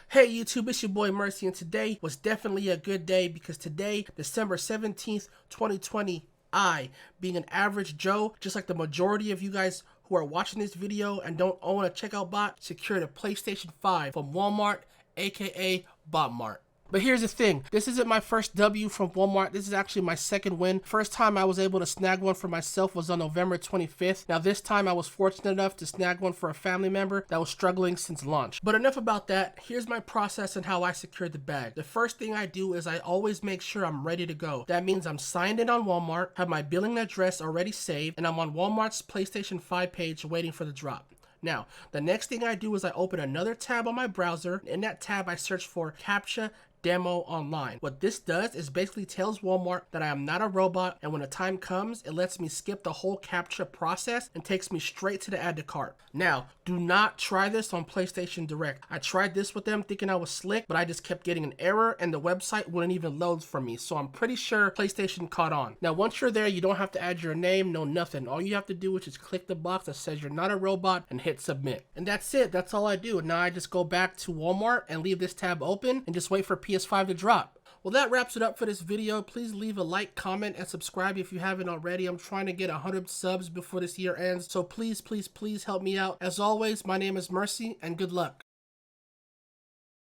Hey YouTube, it's your boy Mercy, and today was definitely a good day because today, December 17th, 2020, I, being an average Joe, just like the majority of you guys who are watching this video and don't own a checkout bot, secured a PlayStation 5 from Walmart, aka Botmart. But here's the thing, this isn't my first W from Walmart, this is actually my second win. First time I was able to snag one for myself was on November 25th. Now this time I was fortunate enough to snag one for a family member that was struggling since launch. But enough about that, here's my process and how I secured the bag. The first thing I do is I always make sure I'm ready to go. That means I'm signed in on Walmart, have my billing address already saved, and I'm on Walmart's PlayStation 5 page waiting for the drop. Now, the next thing I do is I open another tab on my browser. In that tab, I search for CAPTCHA demo online. What this does is basically tells Walmart that I am not a robot, and when the time comes, it lets me skip the whole CAPTCHA process and takes me straight to the add to cart. Now, do not try this on PlayStation Direct. I tried this with them thinking I was slick, but I just kept getting an error and the website wouldn't even load for me, so I'm pretty sure PlayStation caught on. Now, once you're there, you don't have to add your name, no nothing. All you have to do is just click the box that says you're not a robot and hit submit. And that's it, that's all I do. And now I just go back to Walmart and leave this tab open and just wait for PS5 to drop. Well, that wraps it up for this video. Please leave a like, comment, and subscribe if you haven't already. I'm trying to get 100 subs before this year ends, so please help me out. As always, my name is Mercy, and good luck.